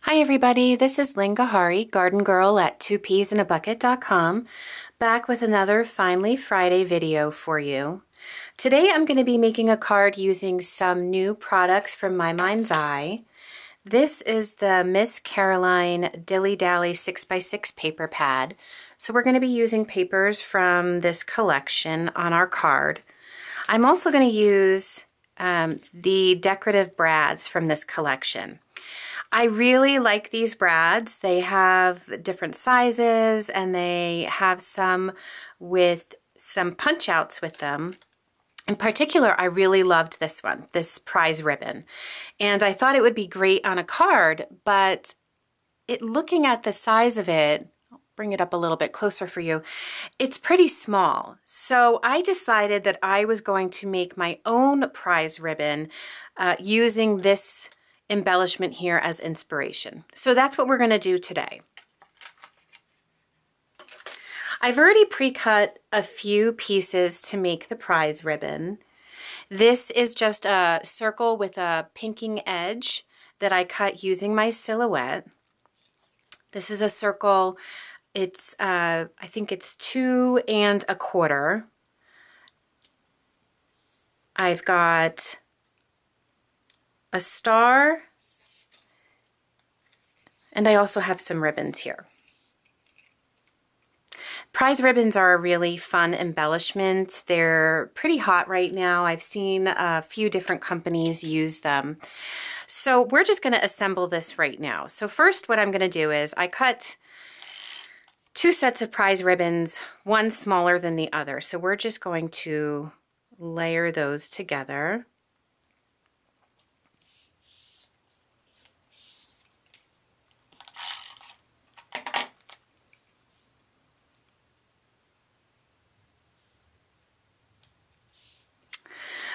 Hi everybody, this is Lynn Gahari, garden girl at 2peasinabucket.com, back with another Finally Friday video for you. Today I'm going to be making a card using some new products from My Mind's Eye. This is the Miss Caroline Dilly Dally 6x6 paper pad. So we're going to be using papers from this collection on our card. I'm also going to use the decorative brads from this collection. I really like these brads. They have different sizes and they have some with some punch outs with them. In particular, I really loved this one, this prize ribbon. And I thought it would be great on a card, but looking at the size of it, I'll bring it up a little bit closer for you, it's pretty small. So I decided that I was going to make my own prize ribbon using this embellishment here as inspiration. So that's what we're going to do today. I've already pre-cut a few pieces to make the prize ribbon. This is just a circle with a pinking edge that I cut using my silhouette. This is a circle, it's I think it's 2 1/4. I've got a star, and I also have some ribbons here. Prize ribbons are a really fun embellishment. They're pretty hot right now. I've seen a few different companies use them. So we're just going to assemble this right now. So first what I'm going to do is I cut 2 sets of prize ribbons, one smaller than the other. So we're just going to layer those together.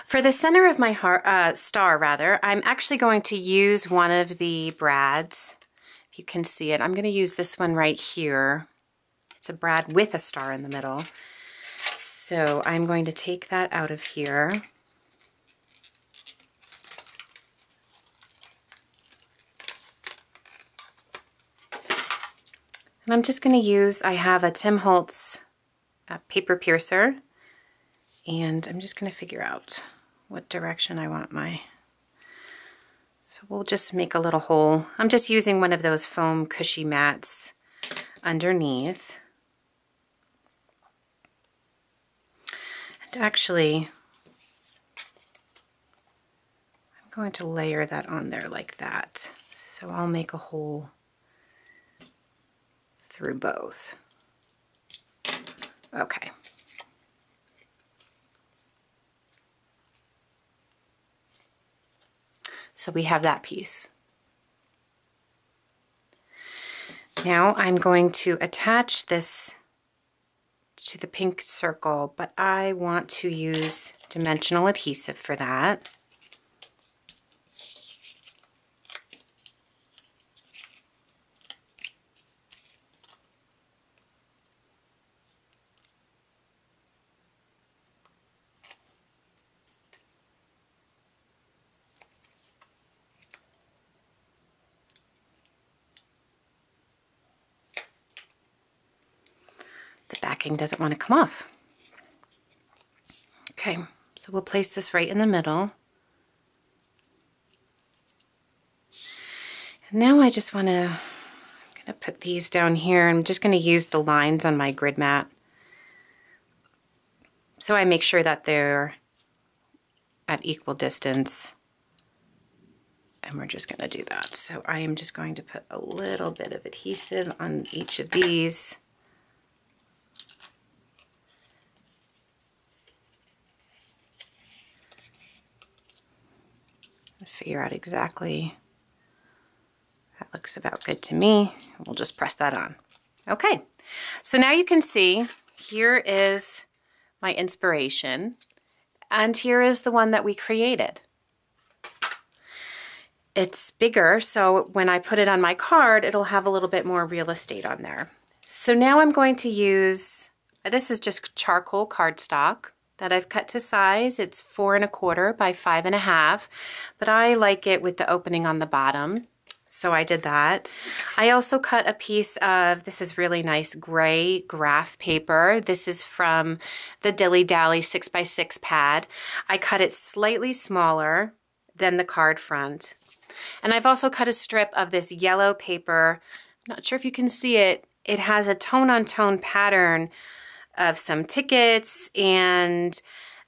For the center of my star, I'm actually going to use one of the brads. If you can see it, I'm going to use this one right here. It's a brad with a star in the middle. So I'm going to take that out of here. And I'm just going to use, I have a Tim Holtz paper piercer, and I'm just going to figure out what direction I want my, so we'll just make a little hole. I'm just using one of those foam cushy mats underneath. And actually, I'm going to layer that on there like that. So I'll make a hole through both. Okay. So we have that piece. Now I'm going to attach this to the pink circle, but I want to use dimensional adhesive for that. The backing doesn't want to come off. Okay, so we'll place this right in the middle. And now I just want to, I'm going to put these down here. I'm just going to use the lines on my grid mat so I make sure that they're at equal distance. And we're just going to do that. So I am just going to put a little bit of adhesive on each of these. Figure out exactly, that looks about good to me. We'll just press that on. Okay, so now you can see here is my inspiration, and here is the one that we created. It's bigger, so when I put it on my card, it'll have a little bit more real estate on there. So now I'm going to use, this is just charcoal cardstock that I've cut to size. It's 4 1/4 by 5 1/2, but I like it with the opening on the bottom. So I did that. I also cut a piece of, this is really nice gray graph paper. This is from the Dilly Dally 6x6 pad. I cut it slightly smaller than the card front. And I've also cut a strip of this yellow paper. I'm not sure if you can see it. It has a tone-on-tone pattern of some tickets, and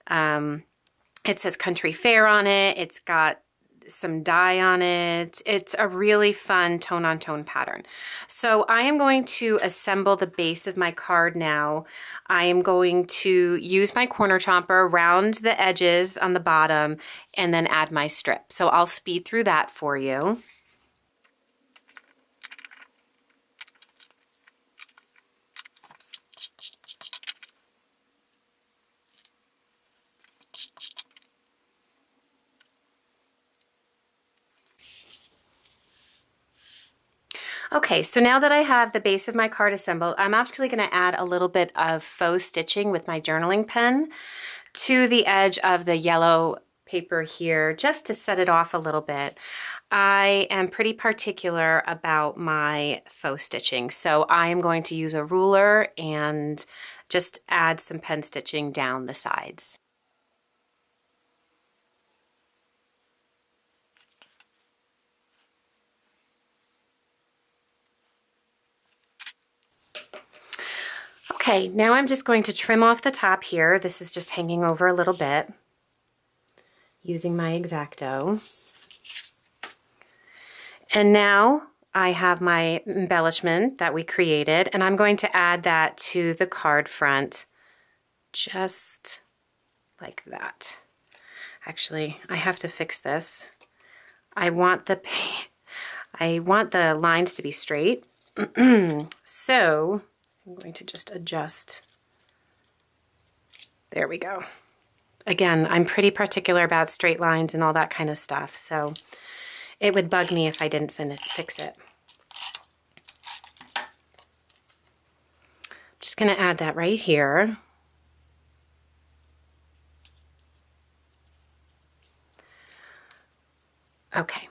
it says Country Fair on it. It's got some dye on it. It's a really fun tone-on-tone pattern. So I am going to assemble the base of my card now. I am going to use my corner chomper, round the edges on the bottom, and then add my strip. So I'll speed through that for you. Okay, so now that I have the base of my card assembled, I'm actually going to add a little bit of faux stitching with my journaling pen to the edge of the yellow paper here, just to set it off a little bit. I am pretty particular about my faux stitching, so I am going to use a ruler and just add some pen stitching down the sides. Okay, now I'm just going to trim off the top here. This is just hanging over a little bit using my X-Acto. And now I have my embellishment that we created, and I'm going to add that to the card front just like that. Actually, I have to fix this. I want the lines to be straight. So I'm going to just adjust. There we go. Again, I'm pretty particular about straight lines and all that kind of stuff, so it would bug me if I didn't fix it. I'm just going to add that right here. Okay.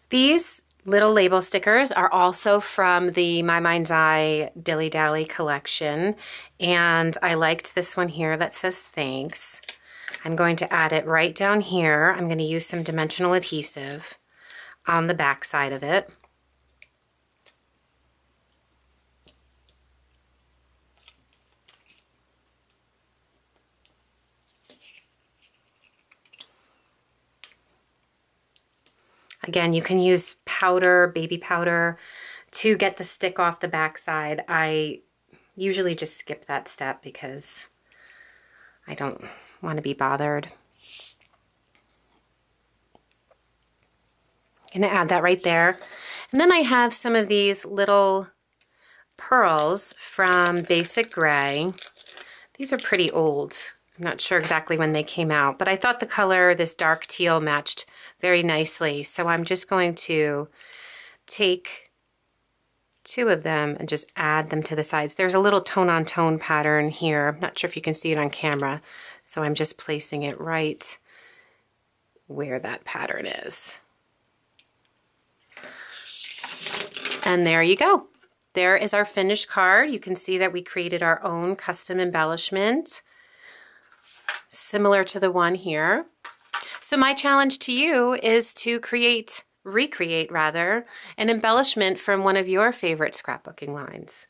These little label stickers are also from the My Mind's Eye Dilly Dally collection, and I liked this one here that says thanks. I'm going to add it right down here. I'm going to use some dimensional adhesive on the back side of it. Again, you can use powder, baby powder, to get the stick off the back side. I usually just skip that step because I don't want to be bothered. I'm going to add that right there. And then I have some of these little pearls from Basic Gray. These are pretty old. I'm not sure exactly when they came out, but I thought the color, this dark teal, matched very nicely. So I'm just going to take two of them and just add them to the sides. There's a little tone-on-tone pattern here. I'm not sure if you can see it on camera, so I'm just placing it right where that pattern is. And there you go. There is our finished card. You can see that we created our own custom embellishment, similar to the one here. So my challenge to you is to recreate an embellishment from one of your favorite scrapbooking lines.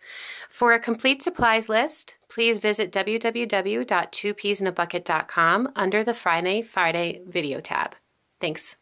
For a complete supplies list, please visit www.2peasinabucket.com under the Friday video tab. Thanks.